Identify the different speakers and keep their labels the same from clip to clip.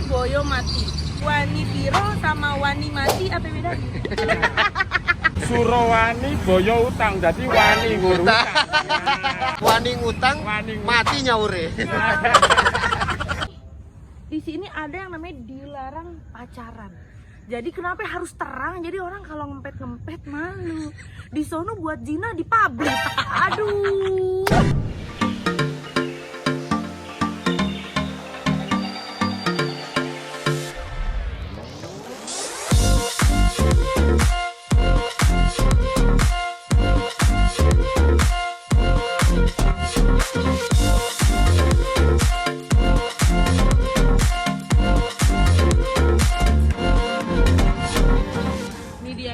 Speaker 1: Surabaya mati. Wani Piro sama Wani mati apa bedanya?
Speaker 2: Surawani boyo utang, jadi wani ngurutang.
Speaker 3: Wani ngutang, mati nyaure.
Speaker 1: Di sini ada yang namanya dilarang pacaran. Jadi kenapa harus terang? Jadi orang kalau ngempet-ngempet malu. Di sono buat zina di pabrik. Aduh.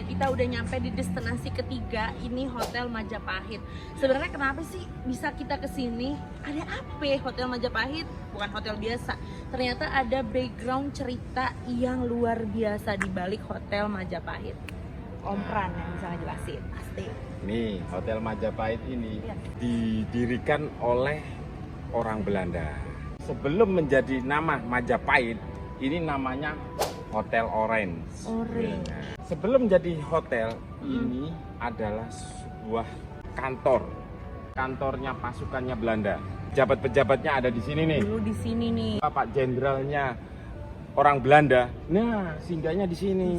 Speaker 1: Kita udah nyampe di destinasi ketiga, ini Hotel Majapahit. Sebenarnya kenapa sih bisa kita kesini? Ada apa Hotel Majapahit? Bukan hotel biasa. Ternyata ada background cerita yang luar biasa di balik Hotel Majapahit. Om Pran yang bisa ngejelasin, pasti.
Speaker 2: Nih, Hotel Majapahit ini didirikan oleh orang Belanda. Sebelum menjadi nama Majapahit, ini namanya Hotel Orange.
Speaker 1: Orange.
Speaker 2: Sebelum jadi hotel, ini adalah sebuah kantor. Kantornya pasukannya Belanda. Pejabat-pejabatnya ada di sini nih.
Speaker 1: Dulu di sini nih.
Speaker 2: Pak Jenderalnya orang Belanda. Nah, singgahnya di sini.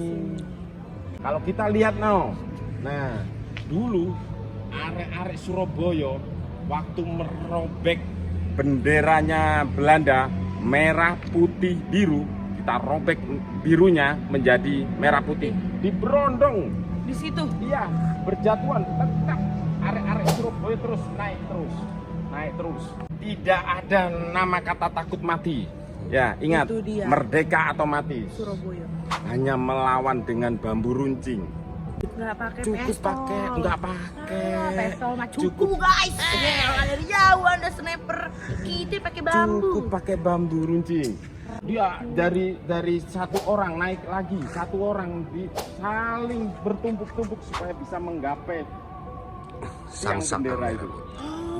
Speaker 2: Kalau kita lihat nah, dulu arek-arek Surabaya waktu merobek benderanya Belanda merah, putih, biru, kita robek birunya menjadi merah putih, diberondong
Speaker 1: Di situ.
Speaker 2: iya, berjatuhan tetap arek-arek Surabaya terus naik terus, tidak ada nama kata takut mati ya. Ingat,
Speaker 1: Itu dia.
Speaker 2: merdeka atau mati,
Speaker 1: Surabaya.
Speaker 2: hanya melawan dengan bambu runcing.
Speaker 1: Nggak pakai
Speaker 2: Cukup
Speaker 1: pistol.
Speaker 2: pakai, nggak pakai.
Speaker 1: Pistol mah cukup guys. Dari jauh ada sniper, kita pakai bambu.
Speaker 2: Cukup pakai bambu runcing. Dia dari satu orang naik lagi, satu orang saling bertumpuk-tumpuk supaya bisa menggapai yang bendera itu.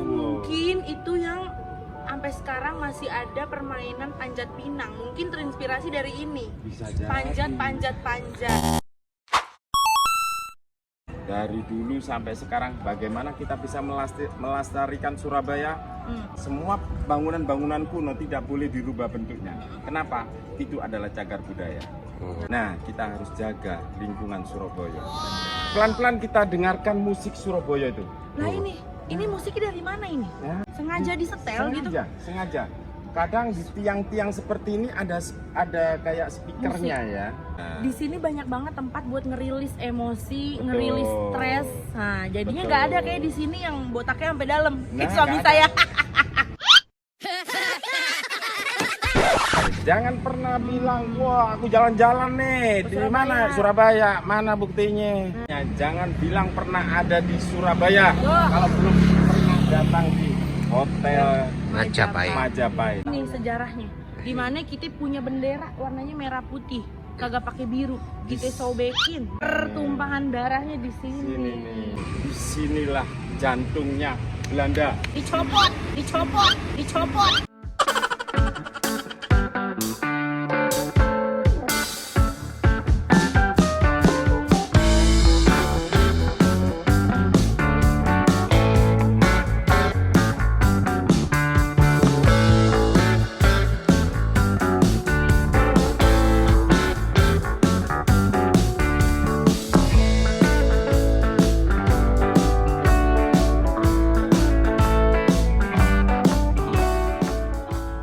Speaker 1: Mungkin itu yang sampai sekarang masih ada permainan panjat pinang. Mungkin terinspirasi dari ini.
Speaker 2: Bisa jadi.
Speaker 1: Panjat.
Speaker 2: Dari dulu sampai sekarang, bagaimana kita bisa melestarikan Surabaya? Semua bangunan-bangunan kuno tidak boleh dirubah bentuknya. Kenapa? Itu adalah cagar budaya. Nah, kita harus jaga lingkungan Surabaya. Pelan-pelan kita dengarkan musik Surabaya itu.
Speaker 1: Nah ini musiknya dari mana ini?
Speaker 2: Ya.
Speaker 1: Sengaja disetel gitu?
Speaker 2: Sengaja. Kadang di tiang-tiang seperti ini ada kayak speakernya ya.
Speaker 1: Di sini banyak banget tempat buat ngerilis emosi,
Speaker 2: Betul.
Speaker 1: ngerilis stres. Nah, jadinya
Speaker 2: Betul.
Speaker 1: nggak ada kayak di sini yang botaknya sampai dalam.
Speaker 2: Nah,
Speaker 1: Suami
Speaker 2: nggak
Speaker 1: saya.
Speaker 2: Jangan pernah bilang, wah aku jalan-jalan nih di
Speaker 1: Surabaya.
Speaker 2: mana Surabaya, mana buktinya? Ya, jangan bilang pernah ada di Surabaya kalau belum pernah datang di Hotel Majapahit.
Speaker 1: Ini sejarahnya. Di mana kita punya bendera warnanya merah putih, kagak pakai biru. Kita sobekin. Pertumpahan darahnya di
Speaker 2: Sini
Speaker 1: sini.
Speaker 2: nih, disinilah jantungnya Belanda.
Speaker 1: Dicopot.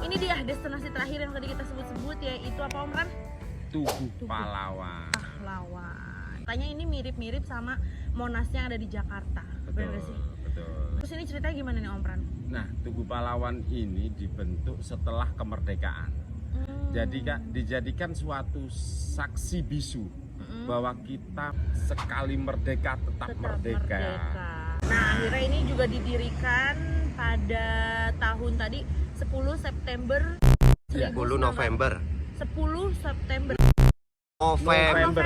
Speaker 1: Ini dia destinasi terakhir yang tadi kita sebut-sebut, yaitu apa Om Ran?
Speaker 2: Tugu Pahlawan.
Speaker 1: Pahlawan. Tanya ini mirip-mirip sama Monasnya yang ada di Jakarta. Benar nggak sih?
Speaker 2: Betul.
Speaker 1: Terus ini ceritanya gimana nih Om Pran?
Speaker 2: Nah, Tugu Pahlawan ini dibentuk setelah kemerdekaan. Jadi dijadikan suatu saksi bisu bahwa kita sekali merdeka tetap merdeka.
Speaker 1: Nah, akhirnya ini juga didirikan pada tahun tadi 10 September
Speaker 3: 10 November.
Speaker 1: 10 September.
Speaker 3: November.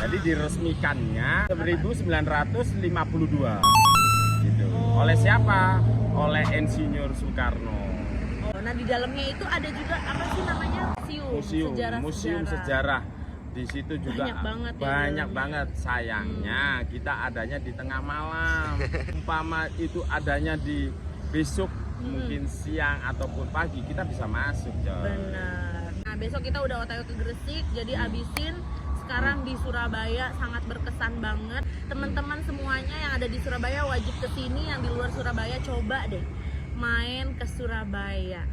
Speaker 2: Jadi diresmikannya 1952. Gitu. Oleh siapa? Oleh Insinyur Soekarno.
Speaker 1: Nah, di dalamnya itu ada juga apa sih namanya? Museum.
Speaker 2: museum sejarah. Di situ juga
Speaker 1: banyak banget ya.
Speaker 2: Sayangnya kita adanya di tengah malam. Umpama itu adanya di besok mungkin siang ataupun pagi kita bisa masuk, coy.
Speaker 1: Benar. Nah, besok kita udah OTW ke Gresik, jadi abisin sekarang di Surabaya, sangat berkesan banget. Teman-teman semuanya yang ada di Surabaya wajib kesini, yang di luar Surabaya coba deh main ke Surabaya.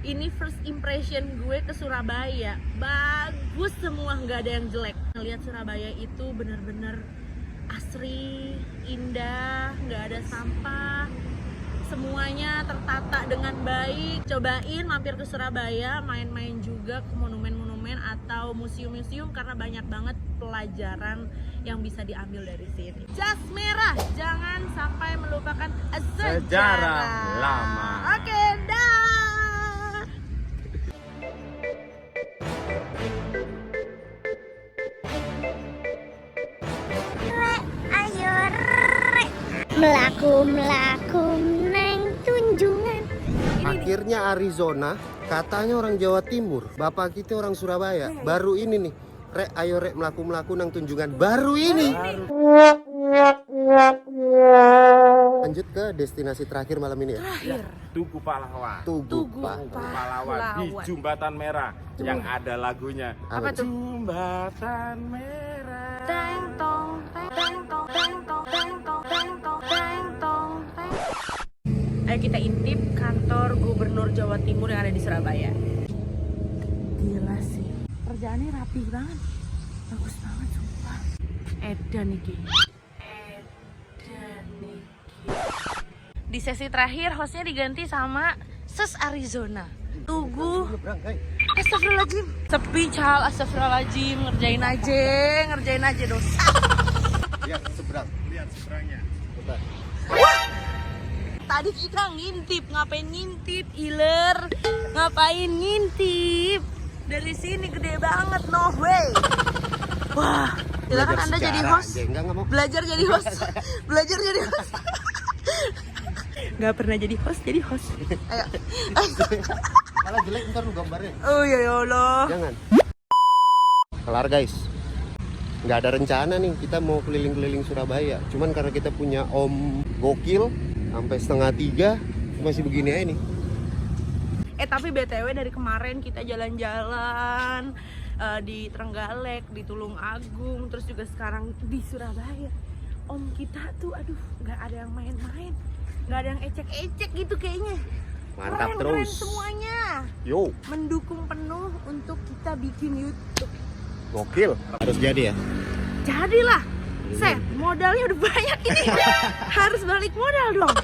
Speaker 1: Ini first impression gue ke Surabaya, bagus semua, nggak ada yang jelek. Ngelihat Surabaya itu bener-bener asri, indah, nggak ada sampah, semuanya tertata dengan baik. Cobain mampir ke Surabaya, main-main juga ke monumen-monumen atau museum-museum, karena banyak banget pelajaran yang bisa diambil dari sini. Jas merah, jangan sampai melupakan sejarah
Speaker 2: lama.
Speaker 1: Oke, dah.
Speaker 4: Melaku neng tunjungan.
Speaker 3: Akhirnya Arizona, katanya orang Jawa Timur, bapak kita orang Surabaya. Baru ini nih, rek ayo rek melaku nang tunjungan. Baru ini. Lanjut ke destinasi terakhir malam ini ya.
Speaker 2: Tugu Pahlawan.
Speaker 3: Tugu
Speaker 2: Pahlawan di Jembatan Merah yang ada lagunya.
Speaker 3: Apa tuh?
Speaker 2: Jembatan Merah.
Speaker 1: Teng tong, teng tong, teng tong, teng tong, teng tong, teng tong, teng. Ayo kita intip kantor Gubernur Jawa Timur yang ada di Surabaya. Gila sih, kerjaannya rapi banget, bagus banget sumpah. Edan nih. Di sesi terakhir hostnya diganti sama Sus Arizona. Tugu. Astagfirullahaladzim. Sepi cal, astagfirullahaladzim. Ngerjain aja dosa.
Speaker 3: Lihat seberang.
Speaker 2: Lihat seberangnya.
Speaker 1: Wah, tadi kita ngintip, ngapain ngintip, Iler? Ngapain ngintip? Dari sini gede banget, no way. Wah, silakan Anda jadi host.
Speaker 3: Enggak mau.
Speaker 1: Belajar jadi host. Belajar jadi host. Nggak pernah jadi host, jadi host. Ayo.
Speaker 3: Malah jelek ntar lu gambarnya.
Speaker 1: Oh ya Allah.
Speaker 3: Jangan. Kelar guys. Nggak ada rencana nih kita mau keliling-keliling Surabaya. Cuman karena kita punya om gokil sampai 2:30 masih begini aja nih.
Speaker 1: Tapi BTW dari kemarin kita jalan-jalan di Trenggalek, di Tulung Agung, terus juga sekarang di Surabaya. Om kita tuh aduh nggak ada yang main-main, nggak ada yang ecek-ecek gitu kayaknya.
Speaker 3: Mantap
Speaker 1: Keren
Speaker 3: terus.
Speaker 1: Semuanya
Speaker 3: Yo,
Speaker 1: mendukung penuh untuk kita bikin YouTube.
Speaker 3: gokil. Harus jadi ya.
Speaker 1: Jadilah, modalnya udah banyak ini. Harus balik modal dong.